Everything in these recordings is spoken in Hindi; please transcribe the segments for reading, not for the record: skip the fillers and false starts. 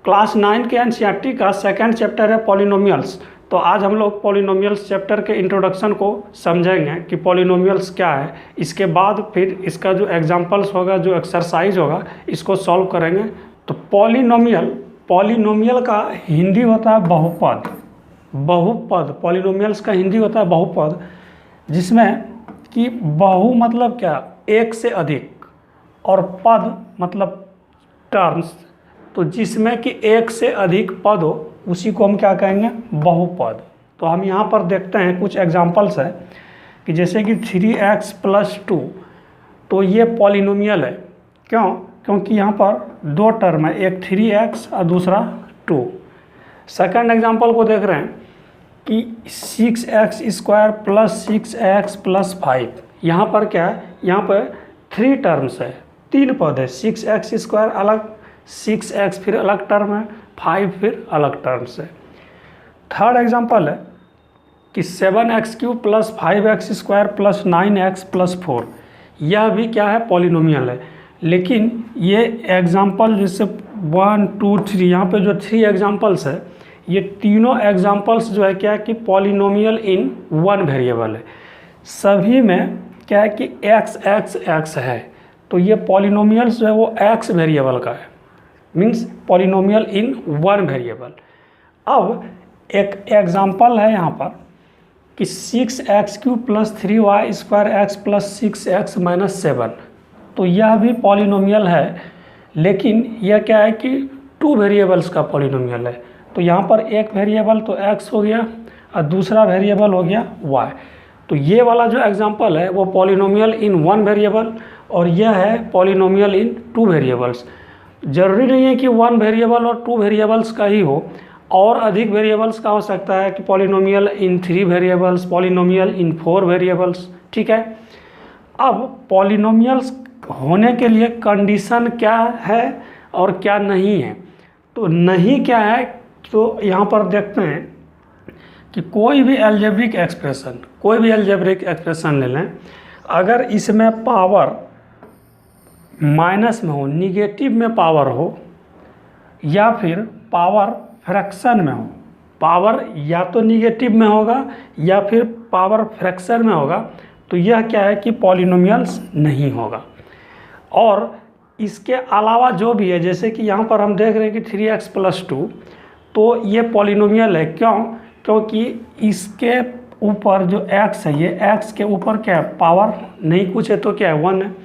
क्लास 9 के एनसीईआरटी का सेकंड चैप्टर है पॉलिनोमियल्स। तो आज हम लोग पॉलिनोमियल्स चैप्टर के इंट्रोडक्शन को समझेंगे कि पॉलिनोमियल्स क्या है। इसके बाद फिर इसका जो एग्जांपल्स होगा, जो एक्सरसाइज होगा, इसको सॉल्व करेंगे। तो पॉलिनोमियल का हिंदी होता है बहुपद। पॉलिनोमियल्स का हिंदी होता है बहुपद, जिसमें कि बहु मतलब क्या, एक से अधिक, और पद मतलब टर्म्स। तो जिसमें कि एक से अधिक पद हो उसी को हम क्या कहेंगे, बहुपद। तो हम यहाँ पर देखते हैं कुछ एग्जांपल्स है कि जैसे कि 3x + 2, तो ये पॉलिनोमियल है। क्यों? क्योंकि यहाँ पर दो टर्म है, एक 3x और दूसरा 2। सेकंड एग्जांपल को देख रहे हैं कि 6x² + 6x + 5। यहाँ पर क्या है, यहाँ पर 3 टर्म्स है, 3 पद है। 6x² अलग, 6x फिर अलग टर्म है, 5 फिर अलग टर्म्स है। थर्ड एग्जांपल है कि 7x³ + 5x² + 9x + 4। यह भी क्या है, पॉलिनोमियल है। लेकिन ये एग्जांपल जैसे 1 2 3, यहाँ पे जो 3 एग्जांपल्स है, ये तीनों एग्जांपल्स जो है क्या है कि पॉलिनोमियल इन 1 वेरिएबल है। सभी में क्या है कि x है। तो ये पॉलिनोमियल्स जो है वो x वेरिएबल का है, मीन्स पॉलिनोमियल इन 1 वेरिएबल। अब एक एग्जांपल है यहाँ पर कि 6x³ + 3y² + 6x - 7। तो यह भी पॉलिनोमियल है, लेकिन यह क्या है कि 2 वेरिएबल्स का पॉलिनोमियल है। तो यहाँ पर एक वेरिएबल तो x हो गया और दूसरा वेरिएबल हो गया y। तो ये वाला जो एग्जांपल है वो पॉलिनोमियल इन 1 वेरिएबल, और यह है पॉलिनोमियल इन 2 वेरिएबल्स। जरूरी नहीं है कि 1 वेरिएबल और 2 वेरिएबल्स का ही हो, और अधिक वेरिएबल्स का हो सकता है कि पॉलिनोमियल इन 3 वेरिएबल्स, पॉलिनोमियल इन 4 वेरिएबल्स। ठीक है। अब पॉलिनोमियल्स होने के लिए कंडीशन क्या है और क्या नहीं है। तो नहीं क्या है, तो यहाँ पर देखते हैं कि कोई भी एल्जेब्रिक एक्सप्रेशन ले लें, अगर इसमें पावर माइनस में हो, निगेटिव में पावर हो, या फिर पावर फ्रैक्शन में हो, पावर या तो निगेटिव में होगा या फिर पावर फ्रैक्शन में होगा, तो यह क्या है कि पॉलिनोमियल्स नहीं होगा। और इसके अलावा जो भी है, जैसे कि यहाँ पर हम देख रहे हैं कि 3x + 2, तो ये पॉलिनोमियल है। क्यों? क्योंकि इसके ऊपर जो x है, ये x के ऊपर क्या है, पावर नहीं कुछ है तो क्या है, 1 है।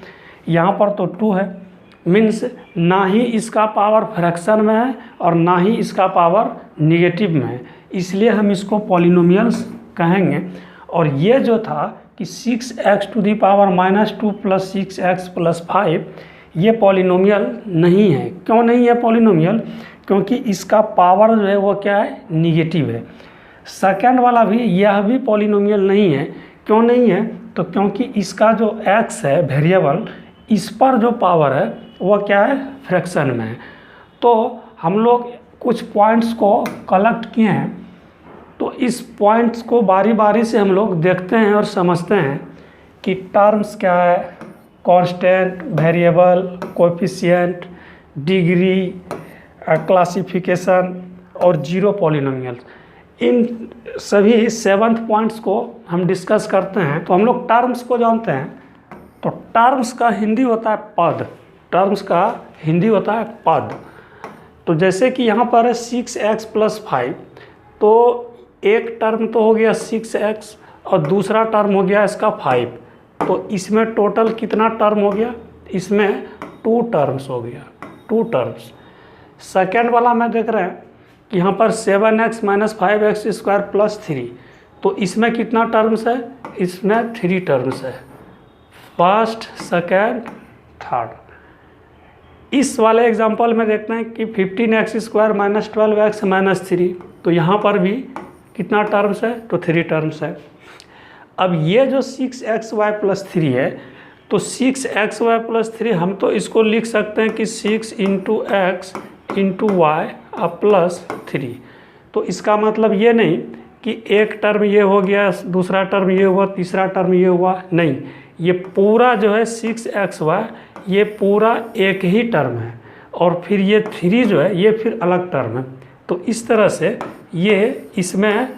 यहाँ पर तो 2 है, मीन्स ना ही इसका पावर फ्रैक्शन में है और ना ही इसका पावर निगेटिव में है, इसलिए हम इसको पॉलिनोमियल्स कहेंगे। और ये जो था कि 6x⁻² + 6x + 5, ये पॉलिनोमियल नहीं है। क्यों नहीं है पॉलिनोमियल? क्योंकि इसका पावर जो है वो क्या है, निगेटिव है। सेकंड वाला भी, यह भी पॉलिनोमियल नहीं है। क्यों नहीं है? तो क्योंकि इसका जो x है वेरिएबल, इस पर जो पावर है वो क्या है, फ्रैक्शन में है। तो हम लोग कुछ पॉइंट्स को कलेक्ट किए हैं, तो इस पॉइंट्स को बारी बारी से हम लोग देखते हैं और समझते हैं कि टर्म्स क्या है, constant, variable, coefficient, degree, classification और जीरो पॉलिनोमियल्स। इन सभी 7th पॉइंट्स को हम डिस्कस करते हैं। तो हम लोग टर्म्स को जानते हैं। तो टर्म्स का हिंदी होता है पद। तो जैसे कि यहाँ पर है 6x + 5, तो एक टर्म तो हो गया 6x और दूसरा टर्म हो गया इसका 5। तो इसमें टोटल कितना टर्म हो गया, इसमें 2 टर्म्स हो गया, 2 टर्म्स। सेकेंड वाला में देख रहे हैं कि यहाँ पर 7x - 5x² + 3, तो इसमें कितना टर्म्स है, इसमें 3 टर्म्स है, फर्स्ट, सेकेंड, थर्ड। इस वाले एग्जांपल में देखते हैं कि 15x² - 12x - 3, तो यहाँ पर भी कितना टर्म्स है, तो 3 टर्म्स है। अब ये जो 6xy + 3 है, तो 6xy + 3 हम तो इसको लिख सकते हैं कि 6 × x × y + 3। तो इसका मतलब ये नहीं कि एक टर्म ये हो गया, दूसरा टर्म ये हुआ, तीसरा टर्म ये हुआ, नहीं। ये पूरा जो है 6xy, ये पूरा एक ही टर्म है। और फिर ये 3 जो है ये फिर अलग टर्म है। तो इस तरह से ये इसमें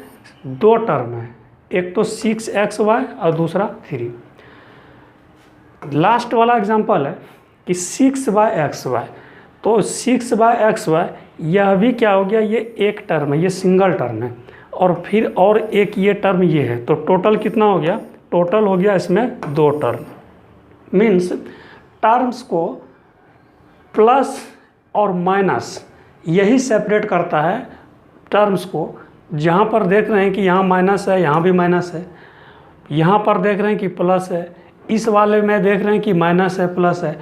2 टर्म है, एक तो 6xy और दूसरा 3। लास्ट वाला एग्जांपल है कि 6/xy, तो 6/xy यह भी क्या हो गया, ये एक टर्म है, ये सिंगल टर्म है, और फिर और एक ये टर्म ये है, तो टोटल कितना हो गया, टोटल हो गया इसमें 2 टर्म। मीन्स टर्म्स को प्लस और माइनस यही सेपरेट करता है टर्म्स को। जहाँ पर देख रहे हैं कि यहाँ माइनस है, यहाँ भी माइनस है, यहाँ पर देख रहे हैं कि प्लस है, इस वाले में देख रहे हैं कि माइनस है प्लस है।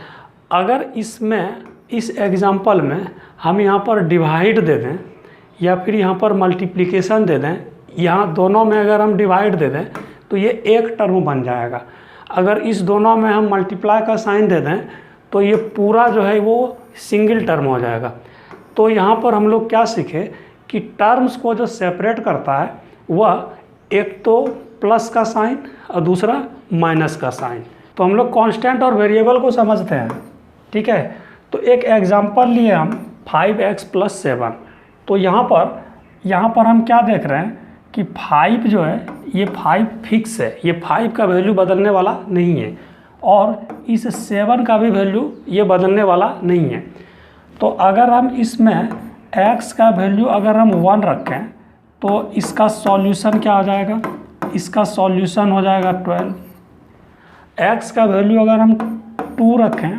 अगर इसमें इस एग्जांपल में हम यहाँ पर डिवाइड दे दें या फिर यहाँ पर मल्टीप्लिकेशन दे दें, यहाँ दोनों में अगर हम डिवाइड दे दें तो ये एक टर्म बन जाएगा। अगर इस दोनों में हम मल्टीप्लाई का साइन दे दें तो ये पूरा जो है वो सिंगल टर्म हो जाएगा। तो यहाँ पर हम लोग क्या सीखे कि टर्म्स को जो सेपरेट करता है वह एक तो प्लस का साइन और दूसरा माइनस का साइन। तो हम लोग कांस्टेंट और वेरिएबल को समझते हैं, ठीक है। तो एक एग्जांपल लिए हम 5x + 7। तो यहाँ पर हम क्या देख रहे हैं कि 5 जो है ये 5 फिक्स है, ये 5 का वैल्यू बदलने वाला नहीं है, और इस 7 का भी वैल्यू ये बदलने वाला नहीं है। तो अगर हम इसमें x का वैल्यू अगर हम 1 रखें तो इसका सॉल्यूशन क्या हो जाएगा, इसका सॉल्यूशन हो जाएगा 12। x का वैल्यू अगर हम 2 रखें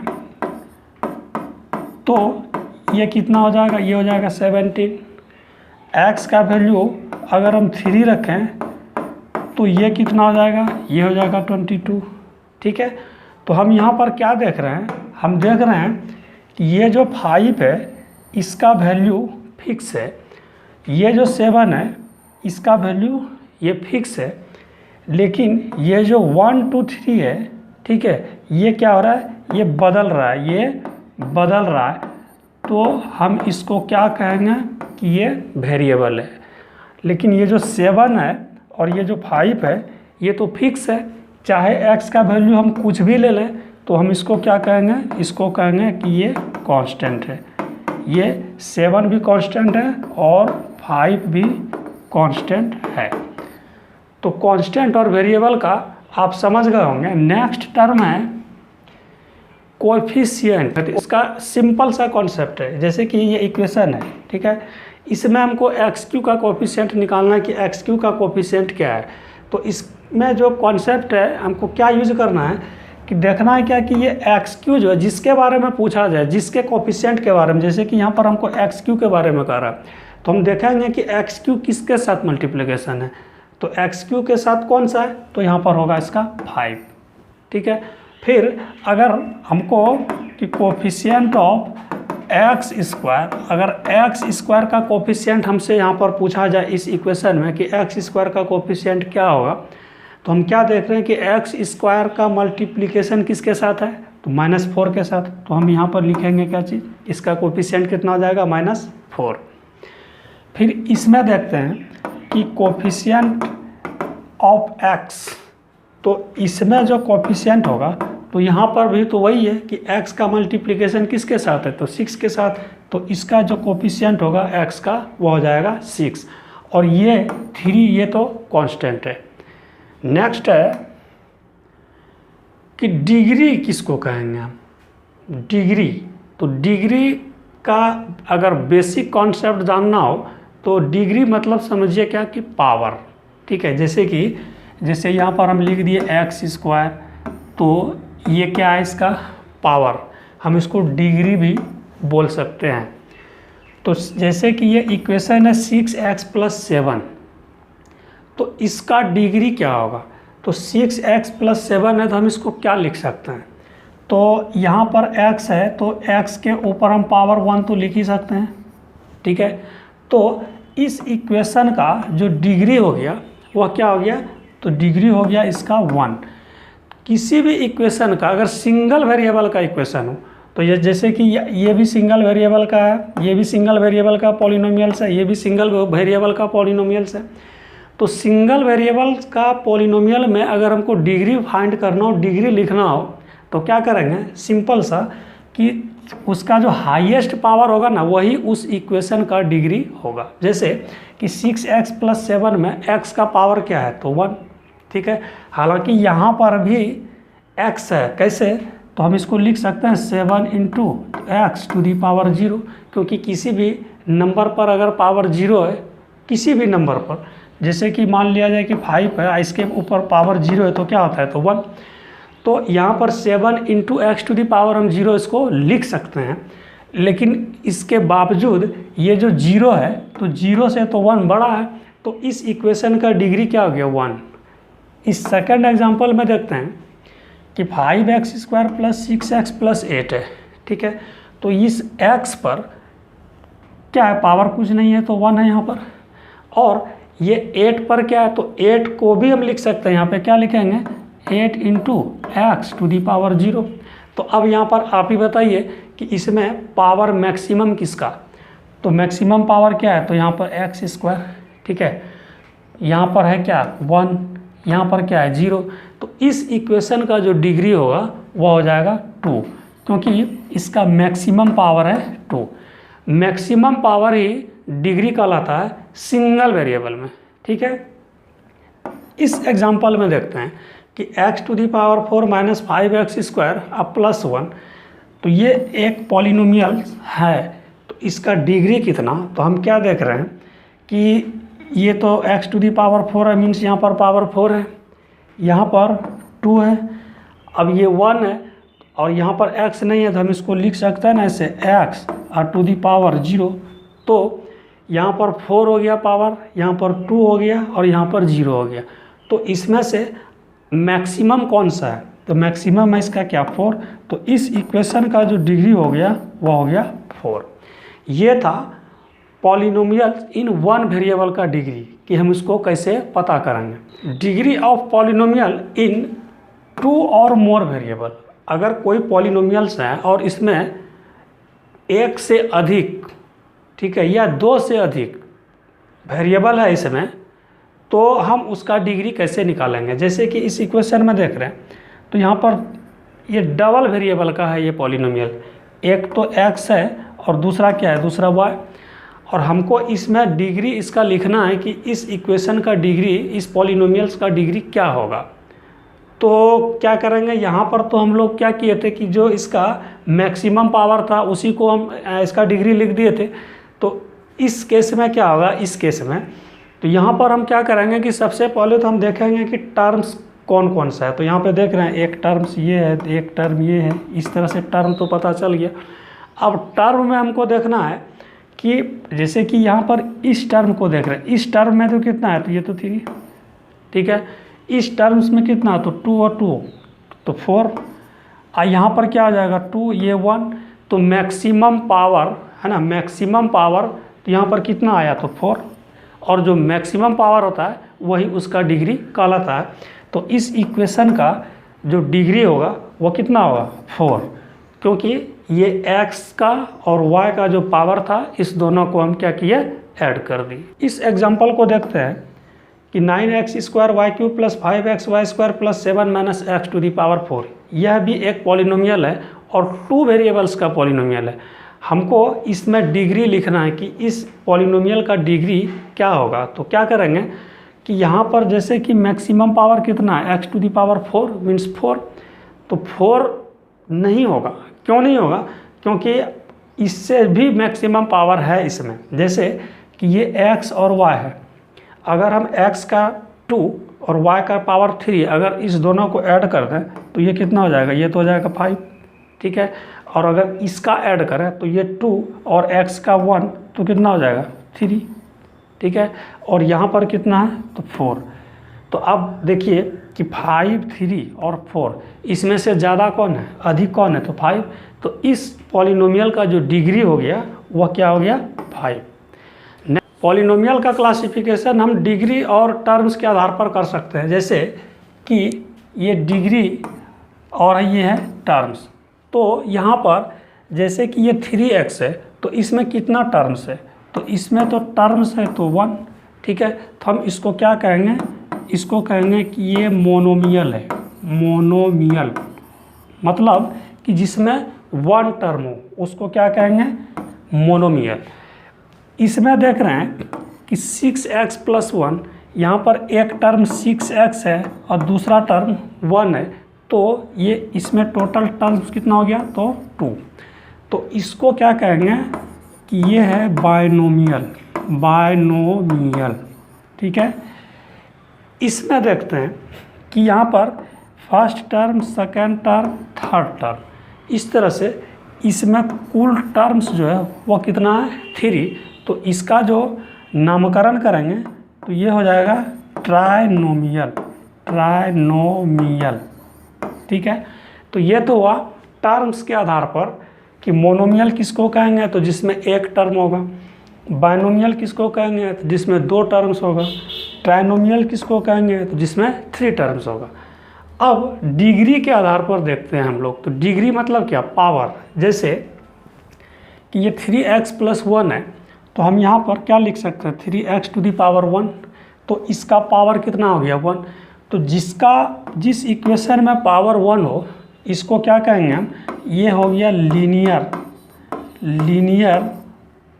तो ये कितना हो जाएगा, ये हो जाएगा 17। x का वैल्यू अगर हम 3 रखें तो ये कितना हो जाएगा, ये हो जाएगा 22, ठीक है। तो हम यहाँ पर क्या देख रहे हैं, हम देख रहे हैं कि ये जो 5 है इसका वैल्यू फिक्स है, ये जो 7 है इसका वैल्यू ये फिक्स है, लेकिन ये जो 1 2 3 है, ठीक है, ये क्या हो रहा है, ये बदल रहा है, ये बदल रहा है। तो हम इसको क्या कहेंगे कि ये वेरिएबल है। लेकिन ये जो 7 है और ये जो 5 है ये तो फिक्स है, चाहे x का वैल्यू हम कुछ भी ले लें तो हम इसको क्या कहेंगे, इसको कहेंगे कि ये कांस्टेंट है। ये 7 भी कांस्टेंट है और 5 भी कांस्टेंट है। तो कांस्टेंट और वेरिएबल का आप समझ गए होंगे। नेक्स्ट टर्म है कोएफिशिएंट। इसका सिंपल सा कॉन्सेप्ट है, जैसे कि ये इक्वेशन है, ठीक है, इसमें हमको एक्स का कोएफिशिएंट निकालना है कि एक्स का कोएफिशिएंट क्या है। तो इसमें जो कॉन्सेप्ट है हमको क्या यूज़ करना है कि देखना है क्या कि ये एक्स जो है जिसके बारे में पूछा जाए, जिसके कोएफिशिएंट के बारे में, जैसे कि यहाँ पर हमको एक्स के बारे में कह रहा है, तो हम देखेंगे कि एक्स किसके साथ मल्टीप्लिकेशन है। तो एक्स के साथ कौन सा है, तो यहाँ पर होगा इसका 5, ठीक है। फिर अगर हमको कि कोएफिशिएंट ऑफ x², अगर x² का कोएफिशिएंट हमसे यहाँ पर पूछा जाए इस इक्वेशन में कि x² का कोएफिशिएंट क्या होगा, तो हम क्या देख रहे हैं कि x² का मल्टीप्लिकेशन किसके साथ है, तो -4 के साथ। तो हम यहाँ पर लिखेंगे क्या चीज़, इसका कोएफिशिएंट कितना हो जाएगा, -4। फिर इसमें देखते हैं कि कोएफिशिएंट ऑफ x, तो इसमें जो कोएफिशिएंट होगा तो यहाँ पर भी तो वही है कि x का मल्टीप्लिकेशन किसके साथ है, तो 6 के साथ। तो इसका जो कोएफिशिएंट होगा x का वो हो जाएगा 6, और ये 3 ये तो कांस्टेंट है। नेक्स्ट है कि डिग्री किसको कहेंगे हम, डिग्री। तो डिग्री का अगर बेसिक कॉन्सेप्ट जानना हो तो डिग्री मतलब समझिए क्या कि पावर, ठीक है। जैसे यहाँ पर हम लिख दिए x², तो ये क्या है, इसका पावर, हम इसको डिग्री भी बोल सकते हैं। तो जैसे कि ये इक्वेशन है 6x + 7, तो इसका डिग्री क्या होगा, तो 6x + 7 है तो हम इसको क्या लिख सकते हैं, तो यहाँ पर x है तो x के ऊपर हम पावर 1 तो लिख ही सकते हैं, ठीक है। तो इस इक्वेशन का जो डिग्री हो गया वह क्या हो गया, तो डिग्री हो गया इसका 1। किसी भी इक्वेशन का अगर सिंगल वेरिएबल का इक्वेशन हो तो ये जैसे कि ये भी सिंगल वेरिएबल का है, ये भी सिंगल वेरिएबल का पॉलिनोमियल्स है, ये भी सिंगल वेरिएबल का पॉलिनोमियल्स है। तो सिंगल वेरिएबल का पॉलिनोमियल में अगर हमको डिग्री फाइंड करना हो, डिग्री लिखना हो, तो क्या करेंगे, सिंपल सा कि उसका जो हाईएस्ट पावर होगा ना वही उस इक्वेशन का डिग्री होगा। जैसे कि 6x + 7 में x का पावर क्या है तो 1, ठीक है। हालांकि यहाँ पर भी x है, कैसे, तो हम इसको लिख सकते हैं 7 × x⁻0, क्योंकि किसी भी नंबर पर अगर पावर 0 है, किसी भी नंबर पर, जैसे कि मान लिया जाए कि 5 है, इसके ऊपर पावर 0 है तो क्या होता है तो 1। तो यहाँ पर 7 × x⁻0 हम 0 इसको लिख सकते हैं, लेकिन इसके बावजूद ये जो 0 है तो 0 से तो 1 बड़ा है, तो इस इक्वेशन का डिग्री क्या हो गया 1। इस सेकंड एग्जांपल में देखते हैं कि 5x² + 6x + 8 है, ठीक है। तो इस x पर क्या है, पावर कुछ नहीं है तो 1 है यहाँ पर, और ये 8 पर क्या है तो 8 को भी हम लिख सकते हैं, यहाँ पे क्या लिखेंगे 8 × x⁻0। तो अब यहाँ पर आप ही बताइए कि इसमें पावर मैक्सिमम किसका, तो मैक्सिमम पावर क्या है तो यहाँ पर x², ठीक है। यहाँ पर है क्या 1, यहाँ पर क्या है 0, तो इस इक्वेशन का जो डिग्री होगा वह हो जाएगा 2, क्योंकि इसका मैक्सिमम पावर है 2। मैक्सिमम पावर ही डिग्री कहलाता है सिंगल वेरिएबल में, ठीक है। इस एग्जांपल में देखते हैं कि x⁴ - 5x² अब +1, तो ये एक पॉलिनोमियल है, तो इसका डिग्री कितना, तो हम क्या देख रहे हैं कि ये तो x⁴ है, मीन्स यहाँ पर पावर 4 है, यहाँ पर 2 है, अब ये 1 है और यहाँ पर x नहीं है, तो हम इसको लिख सकते हैं ना ऐसे x⁻0, तो यहाँ पर 4 हो गया पावर, यहाँ पर 2 हो गया और यहाँ पर 0 हो गया। तो इसमें से मैक्सिमम कौन सा है, तो मैक्सिमम है इसका क्या 4, तो इस इक्वेशन का जो डिग्री हो गया वो हो गया 4। ये था पॉलिनोमियल इन वन वेरिएबल का डिग्री, कि हम इसको कैसे पता करेंगे। डिग्री ऑफ पॉलिनोमियल इन 2 और मोर वेरिएबल, अगर कोई पॉलिनोमियल्स हैं और इसमें 1 से अधिक, ठीक है, या 2 से अधिक वेरिएबल है इसमें, तो हम उसका डिग्री कैसे निकालेंगे। जैसे कि इस इक्वेशन में देख रहे हैं तो यहाँ पर ये डबल वेरिएबल का है ये पॉलिनोमियल, एक तो x है और दूसरा क्या है, दूसरा y, और हमको इसमें डिग्री इसका लिखना है कि इस इक्वेशन का डिग्री, इस पॉलिनोमियल्स का डिग्री क्या होगा। तो क्या करेंगे, यहाँ पर तो हम लोग क्या किए थे कि जो इसका मैक्सिमम पावर था उसी को हम इसका डिग्री लिख दिए थे। तो इस केस में क्या होगा, इस केस में तो यहाँ पर हम क्या करेंगे कि सबसे पहले तो हम देखेंगे कि टर्म्स कौन कौन सा है। तो यहाँ पे देख रहे हैं एक टर्म्स ये है, एक टर्म ये है, इस तरह से टर्म तो पता चल गया। अब टर्म में हमको देखना है कि जैसे कि यहाँ पर इस टर्म को देख रहे हैं, इस टर्म में तो कितना है, तो ये तो 3, ठीक है। इस टर्म्स में कितना तो 2 और 2 तो 4, और यहाँ पर क्या आ जाएगा 2, ये 1, तो मैक्सिमम पावर है ना, मैक्सिमम पावर तो यहाँ पर कितना आया तो 4, और जो मैक्सिमम पावर होता है वही उसका डिग्री कहलाता है। तो इस इक्वेशन का जो डिग्री होगा वो कितना होगा 4, क्योंकि ये x का और y का जो पावर था इस दोनों को हम क्या किए, ऐड कर दी। इस एग्जांपल को देखते हैं कि 9x² y³ + 5xy² + 7 - x⁴, यह भी एक पॉलिनोमियल है और 2 वेरिएबल्स का पॉलिनोमियल है। हमको इसमें डिग्री लिखना है कि इस पॉलिनोमियल का डिग्री क्या होगा। तो क्या करेंगे कि यहाँ पर जैसे कि मैक्सिमम पावर कितना है x⁴ मीन्स 4, तो 4 नहीं होगा। क्यों नहीं होगा, क्योंकि इससे भी मैक्सिमम पावर है इसमें। जैसे कि ये x और y है, अगर हम x का 2 और y का पावर 3 अगर इस दोनों को ऐड कर दें तो ये कितना हो जाएगा, ये तो हो जाएगा 5, ठीक है। और अगर इसका ऐड करें तो ये 2 और x का 1 तो कितना हो जाएगा 3, ठीक है। और यहाँ पर कितना है तो 4। तो अब देखिए कि 5, 3 और 4 इसमें से ज़्यादा कौन है, अधिक कौन है तो 5। तो इस पॉलिनोमियल का जो डिग्री हो गया वह क्या हो गया 5। पॉलिनोमियल का क्लासिफिकेशन हम डिग्री और टर्म्स के आधार पर कर सकते हैं। जैसे कि ये डिग्री और ये है टर्म्स, तो यहाँ पर जैसे कि ये 3x है तो इसमें कितना टर्म्स है, तो इसमें तो टर्म्स है तो 1, ठीक है। तो हम इसको क्या कहेंगे, इसको कहेंगे कि ये मोनोमियल है। मोनोमियल मतलब कि जिसमें वन टर्म हो उसको क्या कहेंगे, मोनोमियल। इसमें देख रहे हैं कि 6x + 1, यहाँ पर एक टर्म 6x है और दूसरा टर्म 1 है, तो ये इसमें टोटल टर्म्स कितना हो गया, तो 2। तो इसको क्या कहेंगे कि ये है बायनोमियल, बायनोमियल, ठीक है। इसमें देखते हैं कि यहाँ पर first term, second term, third term, इस तरह से इसमें कुल टर्म्स जो है वो कितना है, 3। तो इसका जो नामकरण करेंगे तो ये हो जाएगा ट्राइनोमियल, ट्राइनोमियल, ठीक है। तो ये तो हुआ टर्म्स के आधार पर कि मोनोमियल किसको कहेंगे, तो जिसमें एक टर्म होगा। बायनोमियल किसको कहेंगे, तो जिसमें 2 टर्म्स होगा। ट्राइनोमियल किसको कहेंगे, तो जिसमें 3 टर्म्स होगा। अब डिग्री के आधार पर देखते हैं हम लोग। तो डिग्री मतलब क्या, पावर। जैसे कि ये 3x + 1 है, तो हम यहाँ पर क्या लिख सकते हैं, 3x⁴ 1। तो इसका पावर कितना हो गया, 1। तो जिस इक्वेशन में पावर 1 हो इसको क्या कहेंगे हम, ये हो गया linear, linear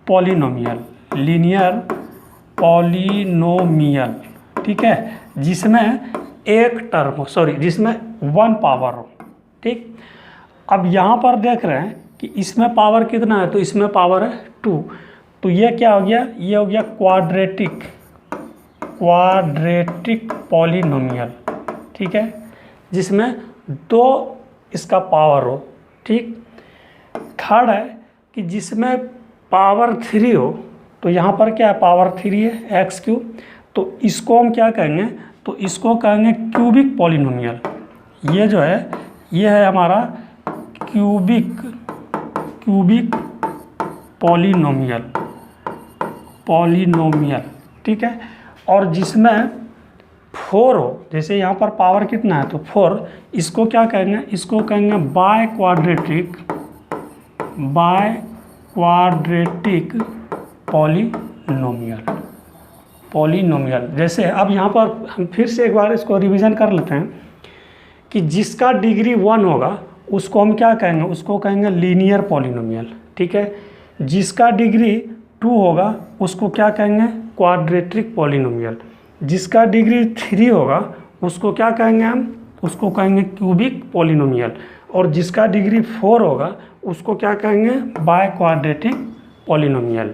polynomial, linear polynomial, ठीक है। जिसमें एक टर्म हो, सॉरी जिसमें 1 पावर हो, ठीक। अब यहाँ पर देख रहे हैं कि इसमें पावर कितना है, तो इसमें पावर है 2। तो ये क्या हो गया, ये हो गया क्वाड्रेटिक, क्वाड्रेटिक पॉलिनोमियल, ठीक है, जिसमें 2 इसका पावर हो, ठीक। थर्ड है कि जिसमें पावर 3 हो, तो यहाँ पर क्या है, पावर 3 है, x³। तो इसको हम क्या कहेंगे, तो इसको कहेंगे क्यूबिक पॉलिनोमियल। ये जो है ये है हमारा क्यूबिक, क्यूबिक पॉलिनोमियल, पॉलिनोमियल, ठीक है। और जिसमें 4 हो, जैसे यहाँ पर पावर कितना है, तो 4, इसको क्या कहेंगे, इसको कहेंगे by quadratic, by quadratic polynomial, polynomial. जैसे अब यहाँ पर हम फिर से एक बार इसको रिवीजन कर लेते हैं कि जिसका डिग्री 1 होगा उसको हम क्या कहेंगे, उसको कहेंगे लीनियर पॉलिनोमियल, ठीक है। जिसका डिग्री 2 होगा उसको क्या कहेंगे, क्वाड्रेटिक पॉलिनोमियल। जिसका डिग्री 3 होगा उसको क्या कहेंगे हम, उसको कहेंगे क्यूबिक पॉलिनोमियल। और जिसका डिग्री 4 होगा उसको क्या कहेंगे, बाय क्वाड्रेटिक पॉलिनोमियल।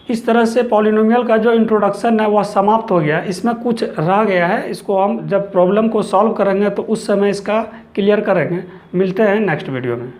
इस तरह से पॉलिनोमियल का जो इंट्रोडक्शन है वह समाप्त हो गया। इसमें कुछ रह गया है, इसको हम जब प्रॉब्लम को सॉल्व करेंगे तो उस समय इसका क्लियर करेंगे। मिलते हैं नेक्स्ट वीडियो में।